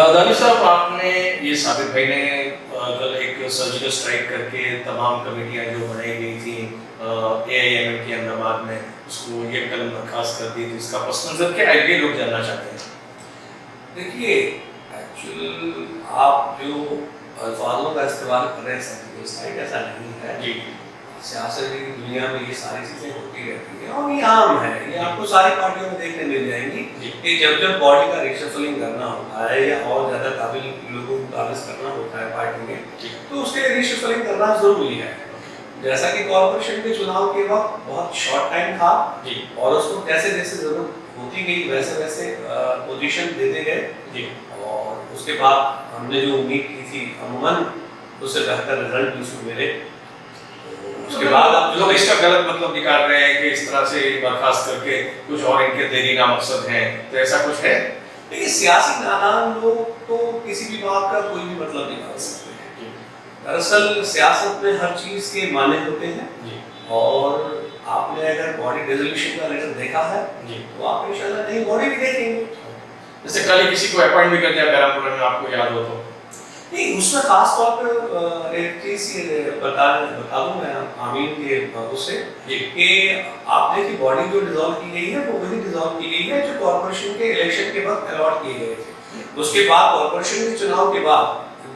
दानिश साहब, आपने ये साबिर भाई ने कल एक सर्जिकल स्ट्राइक करके तमाम कमेटियां जो बनाई गई थी AIMM की अहमदाबाद में, उसको ये कलम बर्खास्त कर दी थी। इसका पस मंजर क्या है, ये लोग जानना चाहते हैं। देखिए, एक्चुअल आप जो अल्फाजों का इस्तेमाल कर रहे हैं सर्जिकल स्ट्राइक, ऐसा नहीं है जी। सियासत की दुनिया में ये सारी चीज़ें होती रहती हैं और ये आम है। ये आपको सारी पार्टियों में देखने मिल जाएंगी कि जब बॉडी का रिशफलिंग करना होता है या और ज़्यादा काबिल लोगों को काबिज करना होता है पार्टी में, तो उसके लिए रिशफलिंग करना ज़रूरी है। जैसा कि कॉर्पोरेशन के चुनाव के वक्त बहुत शॉर्ट टाइम था और उसको जैसे जैसे ज़रूरत होती गई वैसे वैसे पोजीशन देते गए और उसके बाद हमने जो उम्मीद की थी अमूमन उससे बेहतर रिजल्ट भी उसमें मिले। उसके बाद आप लोग इसका गलत मतलब निकाल रहे हैं कि इस तरह से बर्खास्त करके कुछ और इनके देरीना मकसद है, तो ऐसा कुछ है? देखिए, सियासी नादान लोग तो किसी भी बात का कोई भी मतलब निकाल सकते हैं। दरअसल सियासत में हर चीज़ के माने होते हैं और आपने अगर बॉडी रेजोल्यूशन का लेटर देखा है तो आप इंशाल्लाह नई बॉडी भी देखेंगे। जैसे कल ही किसी को अपॉइंट भी कर दिया बैरामुल्ला में, आपको याद हो तो? नहीं, उसमें खास तौर पर एक चीज़ बता दूं मैं आमीन के उससे कि आप देखिए बॉडी जो डिसॉल्व की गई है वो वही डिसॉल्व की गई है जो कॉर्पोरेशन के इलेक्शन के वक्त अलॉट किए गए थे। उसके बाद कॉर्पोरेशन के चुनाव के बाद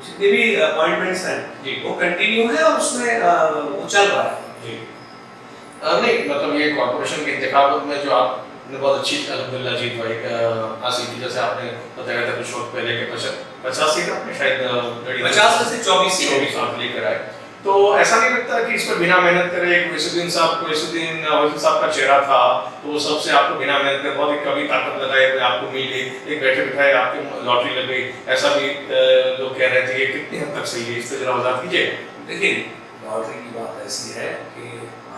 जितने भी अपॉइंटमेंट्स हैं वो कंटिन्यू है और उसमें वो चल रहा है। नहीं, मतलब ये कॉर्पोरेशन के इंतखाब में जो आपने बहुत अच्छी अल्हम्दुलिल्लाह जीत पाई हासिल की, जैसे आपने बताया था कुछ वक्त पहले के 50 सीट आपने शायद 50 में से 24 आप लेकर आए, तो ऐसा नहीं लगता कि इस पर बिना मेहनत करे एक वैसुद्दीन साहब का चेहरा था तो वो सबसे आपको बिना मेहनत करे बहुत कभी ताकत लगाए हुए आपको मिल गई, एक बैठे बिठाए आपकी लॉटरी लग गई, ऐसा भी लोग कह रहे थे। ये कितनी हद तक सही है, इस पर जरा वजाहत कीजिए। देखिए, लॉटरी की बात ऐसी है कि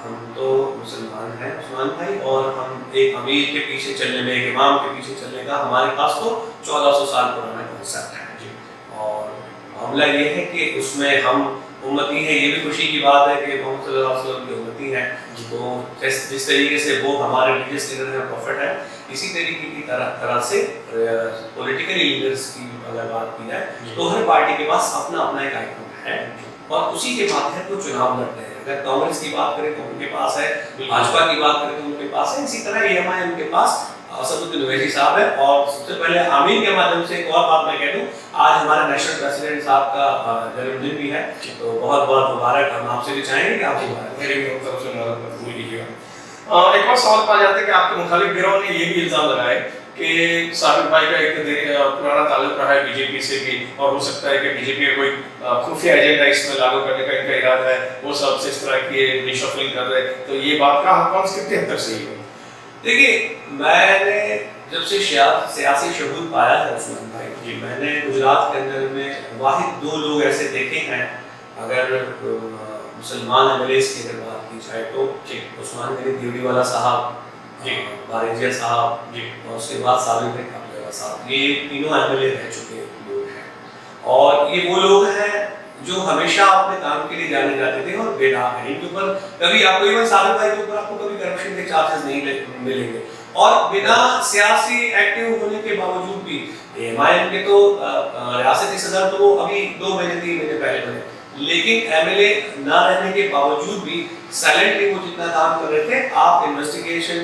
हम तो मुसलमान हैं उस्मान भाई, और हम एक अमीर के पीछे चलने में, एक इमाम के पीछे चलने का हमारे पास तो 1400 साल पुराना कॉन्सेप्ट है। और मामला ये है कि उसमें हम उम्मती हैं, ये भी खुशी की बात है कि मोहम्मद सल्लल्लाहु अलैहि वसल्लम की उम्मती हैं। तो जिस तरीके से वो हमारे रिलीजियस लीडर हैं, प्रॉफिट है, इसी तरीके की तरह से पॉलिटिकल लीडर्स की अगर बात की जाए तो हर पार्टी के पास अपना अपना एक आइकन है और उसी के माध्यम से चुनाव लड़ते हैं। अगर कांग्रेस की बात करें तो उनके पास है, भाजपा की बात करें तो उनके पास है, इसी तरह AMI उनके पास असदुद्दीन ओवैसी साहब है। और सबसे पहले आमीन के माध्यम से एक और बात मैं कह दूं, आज हमारे नेशनल प्रेसिडेंट साहब का जन्मदिन भी है, तो बहुत बहुत मुबारक हम आपसे भी चाहेंगे कि आप मेरे भी तरफ से मुबारक भूल लीजिएगा। एक और सवाल पा जाता है कि आपके मुखालिफ गिरोह ने ये भी इल्जाम लगाया कि साबिर भाई का एक पुराना ताल्लुक रहा है बीजेपी से भी, और हो सकता है कि बीजेपी का कोई खुफिया एजेंडा इसमें लागू करने का इनका इरादा है, वो सबसे इस तरह की रिशफलिंग कर रहे, तो ये बात का कौन से कितने हद तक सही है? देखिए, मैंने जब से सियासी शहूर पाया है उस्मान भाई मैंने गुजरात के अंदर में वाहिद 2 लोग ऐसे देखे हैं, अगर मुसलमान MLAs की अगर बात की जाए तो उस्मान गनी दिवड़ीवाला साहब, बारेजिया साहब और उसके बाद साबिर भाई काबलेवाला साहब, ये तीनों MLA रह चुके लोग हैं और ये वो लोग हैं जो हमेशा अपने काम के लिए जाने जाते थे और बेदाग हैं। इनके ऊपर कभी आपको इवन साबिर भाई के ऊपर आपको कभी करप्शन के चार्जेस नहीं मिलेंगे और बिना सियासी एक्टिव होने के बावजूद भी AMI के तो रियासती सदर तो वो अभी 2 महीने 3 महीने पहले बने, लेकिन MLA ना रहने के बावजूद भी साइलेंटली वो जितना काम कर रहे थे, आप इन्वेस्टिगेशन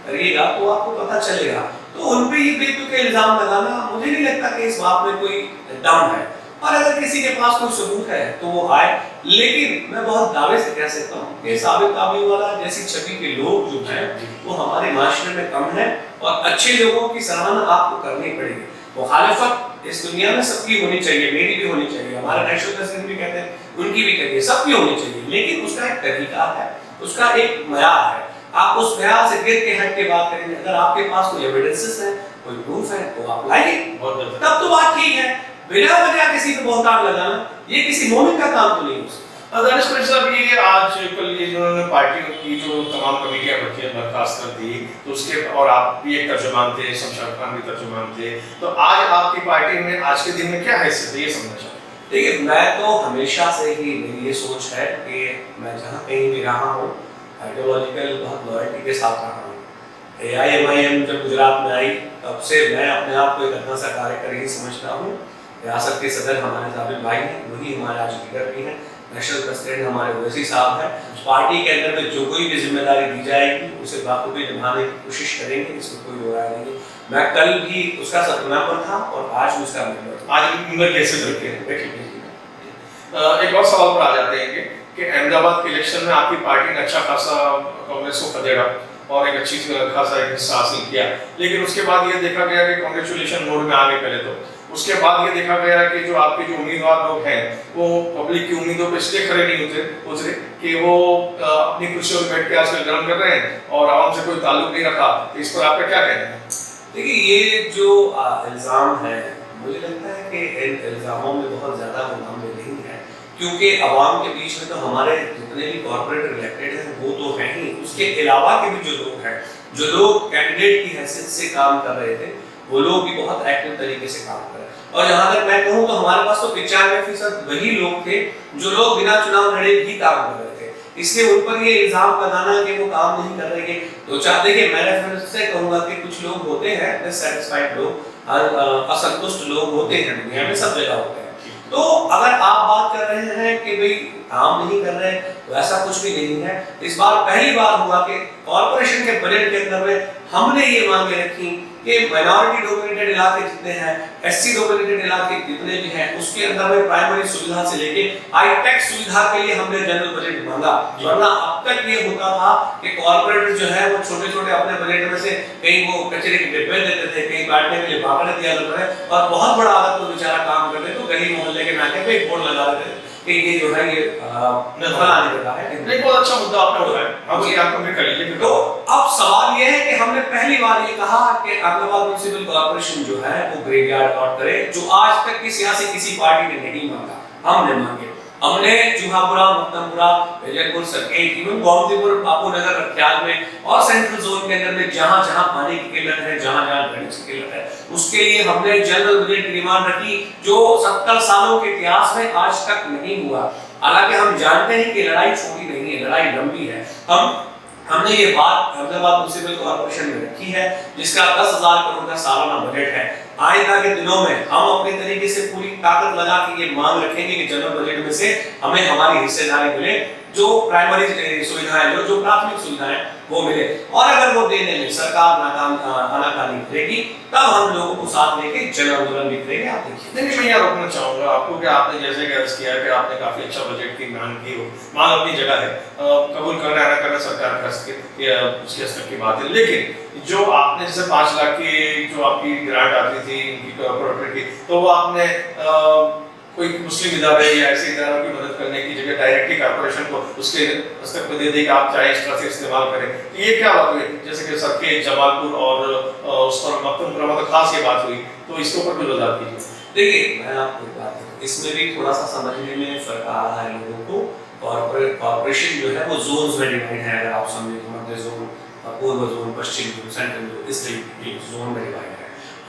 करिएगा तो आपको पता चलेगा। तो उन पे ये बेतुके इल्जाम लगाना मुझे नहीं लगता कि इस बात में कोई दम है, और अगर किसी के पास कोई सबूत है तो वो आए। लेकिन मैं बहुत दावे से कह सकता हूँ कि साबिर काबलीवाला जैसी छवि के लोग जो हैं वो हमारे माशरे में कम है और अच्छे लोगों की सराहना आपको करनी पड़ेगी। मुखालिफत इस दुनिया में सबकी होनी चाहिए, मेरी भी होनी चाहिए, हमारे नेशनल प्रेसिडेंट भी कहते हैं उनकी भी करिए, सबकी होनी चाहिए, लेकिन उसका एक तरीका है, उसका एक मयार है। आप उस मयार से गिर के हट के बात करेंगे, अगर आपके पास कोई एविडेंसेस है, कोई प्रूफ है तो आप लाइए, तब तो बात ठीक है। बिना वजह किसी पे बहतान लगाना ये किसी मोमिन का काम तो नहीं हो सकता। दानिश साहब, ये आज कल ये जो पार्टियों की जो तमाम कमेटियां रखी है बर्खास्त कर दी, तो उसके और आप भी एक तर्जुमान थे, शमशाद खान भी तर्जुमान थे, तो आज आपकी पार्टी में आज के दिन में क्या हैसियत है ये समझना चाहते हैं? देखिए, मैं तो हमेशा से ही मेरी ये सोच है कि मैं जहाँ कहीं भी रहा हूँ, आइडियोलॉजिकल बहुत लॉयल्टी के साथ रहा हूँ। AIMIM जब गुजरात में आई, तब से मैं अपने आप को एक अपना सा कार्यकर ही समझता हूँ। रियासत के सदर हमारे साबिर भाई हैं, वही हमारे आज लीडर भी हैं। नेशनल प्रेसिडेंट हमारे ओवैसी साहब हैं। पार्टी के अंदर में जो कोई भी जिम्मेदारी दी जाएगी, उसे बाखूबी निभाने की कोशिश करेंगे, इसमें कोई दो राय नहीं। मैं कल भी उसका सदमेंबर था और आज भी उसका मेंबर। आज भी मेंबर कैसे रखे हैं? एक और सवाल पर आ जाते हैं कि अहमदाबाद के इलेक्शन में आपकी पार्टी ने अच्छा खासा कांग्रेस को खदेड़ा और एक अच्छी खासा एक हिस्सा हासिल किया, लेकिन उसके बाद ये देखा गया कि कांग्रेचुलेशन मोड में आ गए पहले तो। उसके बाद ये देखा गया कि जो आपके जो उम्मीदवार लोग हैं वो पब्लिक की उम्मीदों पे इसलिए खड़े नहीं उतरे कि वो अपनी कुर्सियों पर बैठ के आजकल गर्म कर रहे हैं और आवाम से कोई ताल्लुक नहीं रखा। तो इस पर आपका क्या कहना है? देखिए, ये जो इल्ज़ाम है, मुझे लगता है कि इन इल्ज़ामों में बहुत ज़्यादा मुनाफे नहीं है, क्योंकि अवाम के बीच में तो हमारे जितने भी कॉर्पोरेट इलेक्टेड हैं वो तो हैं ही, उसके अलावा के भी जो लोग हैं, जो लोग कैंडिडेट की हैसियत से काम कर रहे थे, वो लोग भी बहुत एक्टिव तरीके से काम कर रहे हैं। और जहाँ तक मैं कहूँ तो हमारे पास तो 95% वही लोग थे जो लोग बिना चुनाव लड़े भी काम कर रहे थे। इसलिए उन पर ये इल्जाम लगाना कि वो काम नहीं कर रहे हैं, तो चाहते कि मैं फिर से कहूँगा कि कुछ लोग होते हैं डिससैटिस्फाइड लोग, असंतुष्ट लोग होते हैं, दुनिया में सब जगह होते हैं। तो अगर आप बात कर रहे हैं कि भाई काम नहीं कर रहे, तो ऐसा कुछ भी नहीं है। इस बार पहली बार हुआ कि कॉर्पोरेशन के बजट के अंदर में हमने ये मांगे रखी कि माइनॉरिटी डोमिनेटेड इलाके जितने हैं, SC डोमिनेटेड इलाके जितने भी हैं, उसके अंदर में प्राइमरी सुविधा से लेके हाईटेक सुविधा के लिए हमने जनरल बजट मांगा। वरना अब तक ये होता था कि कॉर्पोरेटर जो है वो छोटे-छोटे अपने बजट में से कहीं वो कचरे के डिब्बे देते थे, कहीं बैठने के लिए बाकड़े दिया करते थे और बहुत बड़ा अगर तो बेचारा काम करते तो गली मोहल्ले के नाके पे एक बोर्ड लगा देते कि ये जो है ये फलाने जगह है। नहीं, बहुत अच्छा मुद्दा आपने उठाया, हम ये आपको भी कर लीजिए। तो अब सवाल ये है कि हमने पहली बार ये कहा कि अहमदाबाद म्युनिसिपल कॉर्पोरेशन जो है वो ग्रेवयार्ड अलॉट करे, जो आज तक की सियासी किसी पार्टी ने नहीं मांगा, हमने मांगे। हमने जुहापुरा, मुक्तमपुरा, विजयपुर, सरकेट, इवन गोमतीपुर, बापूनगर, रखियाल में और सेंट्रल जोन के अंदर में जहां-जहां पानी की किल्लत है, जहां-जहां ड्रेनेज की किल्लत है, उसके लिए हमने जनरल बजट की डिमांड रखी, जो 70 सालों के इतिहास में आज तक नहीं हुआ। हालांकि हम जानते हैं कि लड़ाई छोटी नहीं है, लड़ाई लंबी है। हमने ये बात अहमदाबाद म्युनिसिपल कॉर्पोरेशन में रखी है, जिसका 10,000 करोड़ का सालाना बजट है। आइंदा के दिनों में हम अपने तरीके से पूरी ताकत लगा के ये मांग रखेंगे कि जनरल बजट में से हमें हमारी हिस्सेदारी मिले, जो प्राइमरी सुविधाएं, जो प्राथमिक सुविधाएं वो मिले। और अगर वो देने में सरकार आनाकानी करेगी, तब हम लोगों को साथ लेके जन आंदोलन भी करेंगे। आप देखिए। नहीं, मैं यहाँ रोकना चाहूंगा आपको कि आपने जैसे कि अर्ज किया कि आपने काफी अच्छा बजट की मांग की हो, मांग अपनी जगह है, कबूल करना है ना करना सरकार का उसके स्तर की बात है, लेकिन जो आपने जैसे 5 लाख की जो आपकी ग्रांट आती थी इनकी कॉर्पोरेट की, तो वो आपने कोई मुस्लिम इदारे या ऐसे इदारों की मदद करने की जगह डायरेक्टली कॉर्पोरेशन को उसके स्तर पर दे दी कि आप चाहे एक्स्ट्रा से इस्तेमाल करें। तो ये क्या बात हुई? जैसे कि सरखेज, जमालपुर और उस पर मक्तमपुरा में खास ये बात हुई, तो इसके ऊपर भी वजाहत कीजिए। देखिए, मैं आपको एक बात बताऊं, इसमें भी थोड़ा सा समझने में फर्क आ रहा है लोगों को। कॉर्पोरेशन जो है वो जोन्स में डिवाइड है, अगर आप समझे तो मध्य जोन, पूर्व जोन, पश्चिम जोन, सेंट्रल जोन, इस तरीके जोन में डिवाइड है।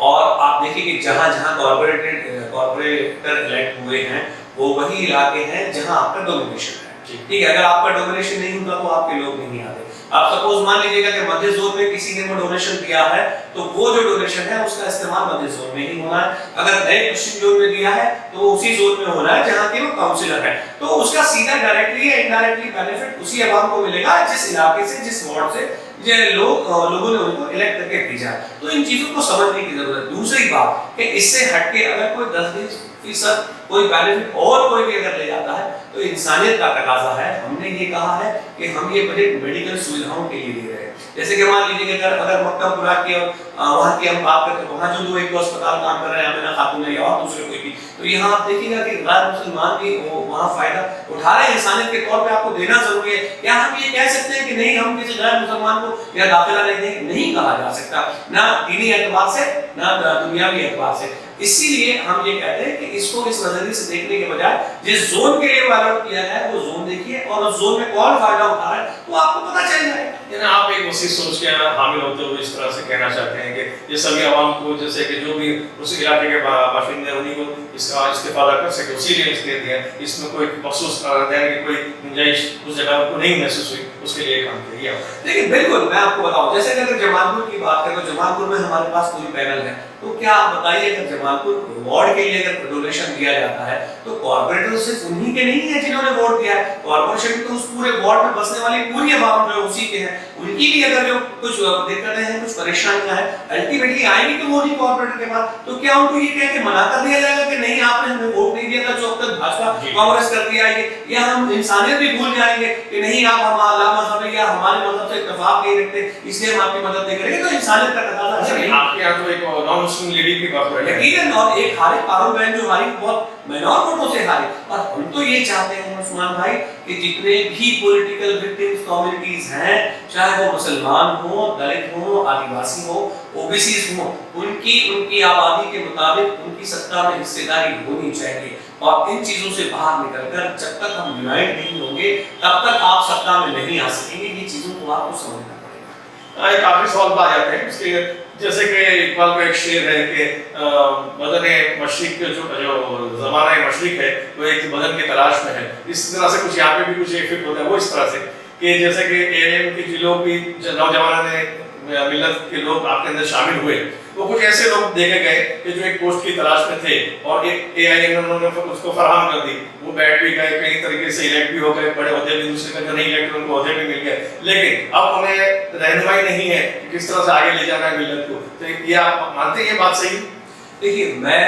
और आप देखिए कि जहां-जहां कॉर्पोरेटर इलेक्ट हुए हैं, वो वही इलाके हैं जहां आपका डोमिनेशन है। ठीक है, अगर आपका डोमिनेशन नहीं होता तो आपके लोग नहीं आते। आप सपोज मान लीजिएगा कि मध्य जोन में किसी ने वो डोनेशन दिया है, तो वो जो डोनेशन है उसका इस्तेमाल मध्य जोन में ही होना है। अगर नए पश्चिम जोन में दिया है तो उसी जोन में होना है जहां के वो काउंसिलर है, तो उसका सीधा डायरेक्टली या इनडायरेक्टली बेनिफिट उसी आवाम को मिलेगा जिस इलाके से, जिस वार्ड से ये लोगों ने उनको इलेक्ट करके भेजा है। तो इन चीजों को समझने की जरूरत है। दूसरी बात कि इससे हटके अगर कोई 10-20% कोई बेनिफिट और कोई भी अगर ले जाता है तो इंसानियत का तकाजा है। हमने ये कहा है कि हम ये बजट मेडिकल सुविधाओं के लिए दे रहे हैं। जैसे कि मान लीजिए कि अगर मक्तमपुरा की और वहाँ की हम बात करते हैं, वहाँ जो 2 एक अस्पताल काम कर रहे हैं, आमिना खातून है या और दूसरे कोई भी, तो यहाँ आप देखिएगा कि गैर मुसलमान भी वहाँ फायदा उठा रहे हैं। इंसानियत के तौर पे आपको देना जरूरी है। क्या हम ये कह सकते हैं कि नहीं, हम किसी गैर मुसलमान को या दाखिला नहीं कहा जा सकता, ना दीनी एतबार से ना दुनियावी एतबार से। इसीलिए हम ये कहते हैं कि इसको इस नजरिए से देखने के बजाय जिस जोन के लिए अलॉट किया है वो जोन देखिए और उस जोन में कौन फायदा उठा रहा है वो आपको पता चल जाएगा। यानी आप एक उसी सोच के हामिल होते हुए इस तरह से कहना चाहते हैं कि ये सभी आवाम को, जैसे कि जो भी उस इलाके के बाशिंदे उन्हीं को इसका इस्तेफादा कर सके, इसीलिए इसलिए दिया। इसमें कोई मखसूस देने की कोई गुंजाइश उस जगह को नहीं महसूस हुई, उसके लिए काम किया। देखिए बिल्कुल, मैं आपको बताऊं, जैसे अगर जमालपुर की बात करें तो जमालपुर में हमारे पास पूरी पैनल है, तो क्या आप बताइए अगर जमालपुर वार्ड के लिए अगर डोनेशन दिया जाता है तो कॉर्पोरेटर सिर्फ उन्हीं के नहीं है जिन्होंने वोट दिया है, कॉर्पोरेशन तो उस पूरे वार्ड में बसने वाली पूरी आवाम जो उसी के हैं, उनकी भी अगर जो कुछ दिक्कतें हैं, कुछ परेशानियां हैं, अल्टीमेटली आएंगी तो वो नहीं कॉर्पोरेटर के पास। तो क्या उनको ये कह के मना कर दिया जाएगा कि नहीं आपने हमें वोट नहीं दिया था, जो अब तक भाजपा कांग्रेस करती आई है, या हम इंसानियत भी भूल जाएंगे कि नहीं आप हमारा मजहब या हमारे मजहब से इत्तेफाक नहीं रखते इसलिए हम आपकी मदद नहीं करेंगे। तो इंसानियत का तकाजा है। आपके यहाँ तो एक नॉन मुस्लिम लेडी की बात है, यकीनन, और एक हारे पारुल बहन जो हारी बहुत माइनॉर वोटों से हारी, और हम तो ये चाहते हैं उस्मान भाई कि जितने भी पॉलिटिकल विक्टिम्स कम्युनिटीज हैं, चाहे वो मुसलमान हो, दलित हो, आदिवासी हो, ओबीसी हो, उनकी आबादी के मुताबिक उनकी सत्ता में हिस्सेदारी होनी चाहिए। और इन चीजों से बाहर निकलकर जब तक हम यूनाइट नहीं होंगे तब तक आप सत्ता में नहीं आ सकेंगे। ये चीजों को आपको समझना पड़ेगा। काफी सवाल आ जाते हैं इसके, जैसे कि इकबाल का एक शेर है कि बदन मशरिक जो ज़माना मशरिक है वो एक बदन की तलाश में है। इस तरह से कुछ यहाँ पे भी कुछ इफेक्ट होता है वो इस तरह से कि जैसे कि एएनएम के जो लोग भी नौजवानों ने मिल्लत के लोग आपके अंदर शामिल हुए, वो कुछ ऐसे लोग देखे गए कि जो एक पोस्ट की तलाश में थे और एक एआईएम ने उसको फराहम कर दी, वो बैठ भी गए, कई तरीके से इलेक्ट भी हो गए, बड़े ओहदे भी, दूसरे का जो नहीं इलेक्ट उनको ओहदे भी मिल गए, लेकिन अब उन्हें रहनुमाई नहीं है कि किस तरह से आगे ले जाना है मिल्लत को। तो ये आप मानते हैं ये बात सही? देखिए मैं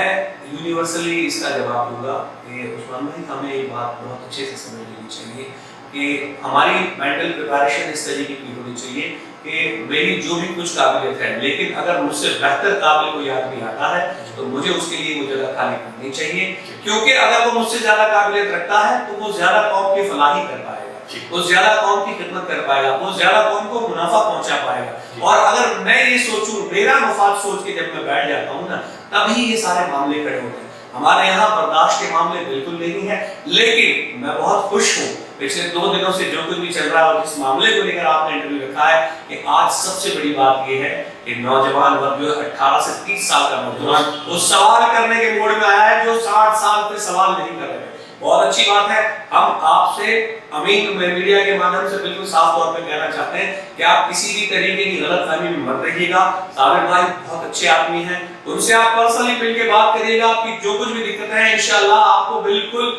यूनिवर्सली इसका जवाब दूंगा कि उस्मान भाई हमें एक बात बहुत अच्छे से समझ लेनी चाहिए कि हमारी मेंटल प्रिपरेशन इस तरीके की होनी चाहिए कि मेरी जो भी कुछ काबिलियत है, लेकिन अगर मुझसे बेहतर काबिल कोई आदमी आता है तो मुझे उसके लिए वो जगह खाली करनी चाहिए, क्योंकि अगर वो मुझसे ज्यादा काबिलियत रखता है तो वो ज्यादा कौम की फलाही कर पाएगा, वो ज्यादा कौम की खिदमत कर पाएगा, वो ज्यादा कौम को मुनाफा पहुंचा पाएगा। और अगर मैं ये सोचूं, मेरा मफाद सोच के जब मैं बैठ जाता हूं ना, तभी ये सारे मामले खड़े होते हैं। हमारे यहाँ बर्दाश्त के मामले बिल्कुल नहीं है, लेकिन मैं बहुत खुश हूँ पिछले 2 दिनों से जो कुछ भी चल रहा है और जिस मामले को लेकर आपने इंटरव्यू रखा है कि आज सबसे बड़ी बात यह है कि नौजवान वर्ग जो 18 से 30 साल का नौजवान वो सवाल करने के मूड में आया है, जो 60 साल पे सवाल नहीं कर रहे। बहुत अच्छी बात है। हम आपसे अमीन मीडिया के माध्यम से बिल्कुल साफ तौर पे कहना चाहते हैं कि आप किसी भी तरीके की गलतफहमी में मत रहिएगा। साबिर भाई बहुत अच्छे आदमी हैं, उनसे आप पर्सनली मिलकर बात करिएगा, आपकी जो कुछ भी दिक्कतें हैं इंशाल्लाह आपको बिल्कुल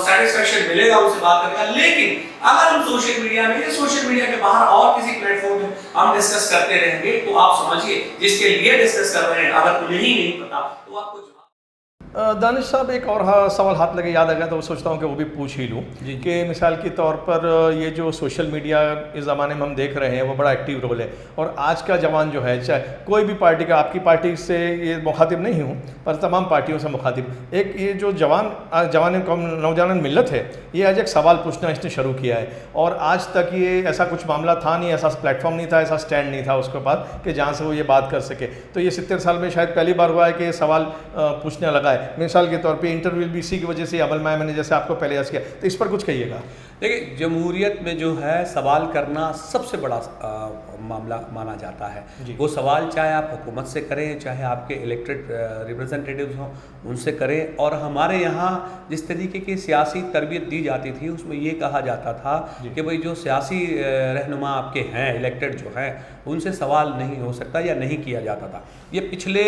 सेटिस्फेक्शन मिलेगा उनसे बात करने का। लेकिन अगर हम सोशल मीडिया में या सोशल मीडिया के बाहर और किसी प्लेटफॉर्म में हम डिस्कस करते रहेंगे तो आप समझिए जिसके लिए डिस्कस कर रहे हैं अगर उन्हें ही नहीं पता तो आपको दानिश साहब एक और सवाल हाथ लगे याद आ गया तो वो सोचता हूँ कि वो भी पूछ ही लूँ कि मिसाल के तौर पर ये जो सोशल मीडिया इस ज़माने में हम देख रहे हैं वो बड़ा एक्टिव रोल है, और आज का जवान जो है, चाहे कोई भी पार्टी का, आपकी पार्टी से ये मुखातिब नहीं हूँ पर तमाम पार्टियों से मुखातिब, एक ये जो नौजवान मिल्लत है, ये आज एक सवाल पूछना इसने शुरू किया है, और आज तक ये ऐसा कुछ मामला था नहीं, ऐसा प्लेटफॉर्म नहीं था, ऐसा स्टैंड नहीं था उसके पास कि जहाँ से वो ये बात कर सके। तो ये 70 साल में शायद पहली बार हुआ है कि ये सवाल पूछने लगा है। मिसाल के तौर पे इंटरव्यू भी इसी की वजह से अमल में मैंने जैसे आपको पहले अर्ज किया, तो इस पर कुछ कहिएगा। देखिए जमहूरियत में जो है सवाल करना सबसे बड़ा मामला माना जाता है। वो सवाल चाहे आप हुकूमत से करें, चाहे आपके इलेक्टेड रिप्रेजेंटेटिव्स हों उनसे करें। और हमारे यहाँ जिस तरीके की सियासी तरबियत दी जाती थी उसमें ये कहा जाता था कि भाई जो सियासी रहनुमा आपके हैं, इलेक्टेड जो हैं, उनसे सवाल नहीं हो सकता या नहीं किया जाता था। ये पिछले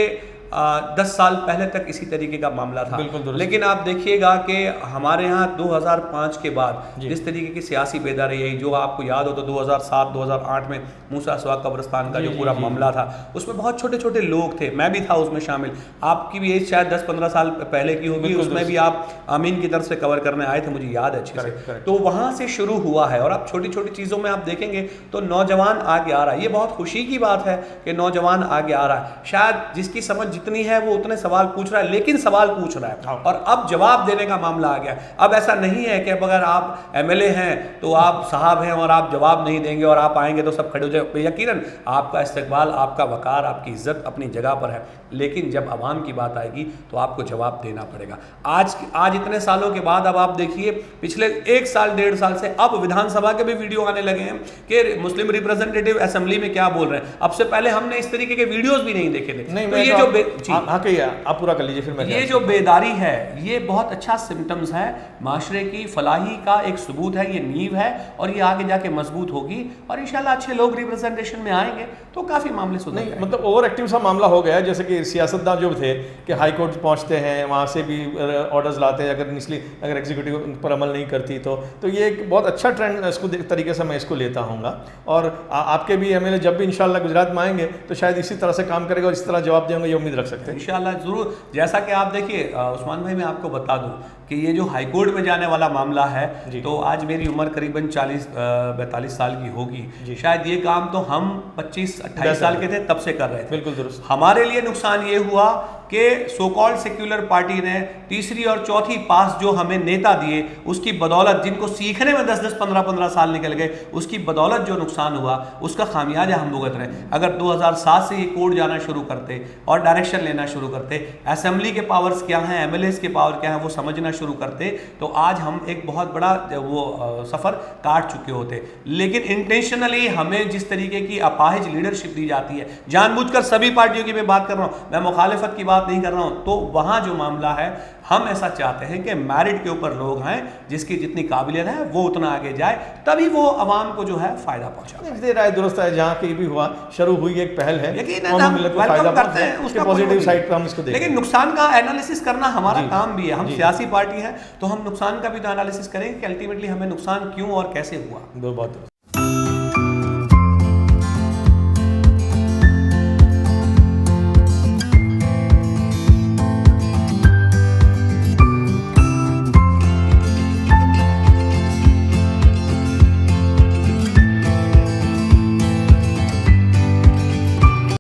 10 साल पहले तक इसी तरीके का मामला था। लेकिन आप देखिएगा कि हमारे यहाँ 2005 के बाद जिस तरीके की सियासी बेदारी आई, जो आपको याद हो तो 2007-2008 में मूसा असवा कब्रिस्तान का जो पूरा मामला था, उसमें बहुत छोटे छोटे लोग थे, मैं भी था उसमें शामिल। आपकी भी एज शायद 10-15 साल पहले की होगी, उसमें भी आप आमीन की तरफ से कवर करने आए थे, मुझे याद है अच्छे से। तो वहाँ से शुरू हुआ है और आप छोटी छोटी चीज़ों में आप देखेंगे तो नौजवान आगे आ रहा है। ये बहुत खुशी की बात है कि नौजवान आगे आ रहा है। शायद जिसकी समझ जितनी है वो उतने सवाल पूछ रहा है, लेकिन सवाल पूछ रहा है और अब जवाब देने का मामला आ गया। अब ऐसा नहीं है कि अब अगर आप एमएलए हैं तो आप साहब हैं और आप जवाब नहीं देंगे और आप आएंगे तो सब खड़े हो जाए, यकीनन आपका इस्तकबाल, आपका वकार, आपकी इज्जत अपनी जगह पर है, लेकिन जब आवाम की बात आएगी तो आपको जवाब देना पड़ेगा। आज इतने सालों के बाद अब आप देखिए, पिछले 1 साल 1.5 साल से अब विधानसभा के भी वीडियो आने लगे हैं कि मुस्लिम रिप्रेजेंटेटिव असेंबली में क्या बोल रहे हैं। अब से पहले हमने इस तरीके के वीडियोस भी नहीं देखे थे। नहीं, तो मैं ये तो जो हाँ कहिए, आप पूरा कर लीजिए फिर मैं ये जो बेदारी है ये बहुत अच्छा सिम्टम्स है, माशरे की फलाही का एक सबूत है, ये नींव है और ये आगे जाके मजबूत होगी और इंशाल्लाह अच्छे लोग रिप्रेजेंटेशन में आएंगे तो काफ़ी मामले सुधर नहीं, जाएंगे। मतलब ओवर एक्टिव सा मामला हो गया है, जैसे कि सियासतदान जो थे कि हाई कोर्ट पहुंचते हैं, वहाँ से भी ऑर्डर्स लाते हैं, अगर एग्जीक्यूटिव पर अमल नहीं करती तो ये एक बहुत अच्छा ट्रेंड इसको तरीके से मैं इसको लेता हूँगा। और आपके भी एमएलए जब भी इंशाल्लाह गुजरात में आएंगे तो शायद इसी तरह से काम करेगा और इस तरह जवाब देंगे, ये उम्मीद रख सकते हैं इंशाल्लाह ज़रूर। जैसा कि आप देखिए उस्मान भाई, मैं आपको बता दूं कि ये जो हाई कोर्ट में जाने वाला मामला है, तो आज मेरी उम्र करीबन 40-42 साल की होगी, शायद ये काम तो हम 25-28 साल के थे तब से कर रहे थे। बिल्कुल दुरुस्त। हमारे लिए नुकसान ये हुआ कि सो कॉल्ड सेक्युलर पार्टी ने तीसरी और चौथी पास जो हमें नेता दिए, उसकी बदौलत, जिनको सीखने में 10-10 15-15 साल निकल गए, उसकी बदौलत जो नुकसान हुआ उसका खामियाजा हम भुगत रहे हैं। अगर 2007 से ये कोर्ट जाना शुरू करते और डायरेक्शन लेना शुरू करते, असेंबली के पावर्स क्या हैं, एमएलएस के पावर क्या हैं, वो समझना शुरू करते, तो आज हम एक बहुत बड़ा वो सफ़र काट चुके होते। लेकिन इंटेंशनली हमें जिस तरीके की अपाहिज लीडरशिप दी जाती है, जानबूझकर सभी पार्टियों की मैं बात कर रहा हूँ, मैं मुखालिफत की बात नहीं कर रहा हूँ, तो वहाँ जो मामला है, हम ऐसा चाहते हैं कि मेरिट के ऊपर लोग हैं, जिसकी जितनी काबिलियत है वो उतना आगे जाए, तभी वो आवाम को जो है फायदा पहुंचा। राय दुरुस्त है, जहाँ कहीं भी हुआ शुरू हुई एक पहल है, हम वेलकम करते हैं उसका पॉजिटिव साइड पे हम इसको देखें। लेकिन नुकसान का एनालिसिस करना हमारा काम भी है। हम सियासी पार्टी है तो हम नुकसान का भी तो एनालिसिस करेंगे कि अल्टीमेटली हमें नुकसान क्यों और कैसे हुआ। बहुत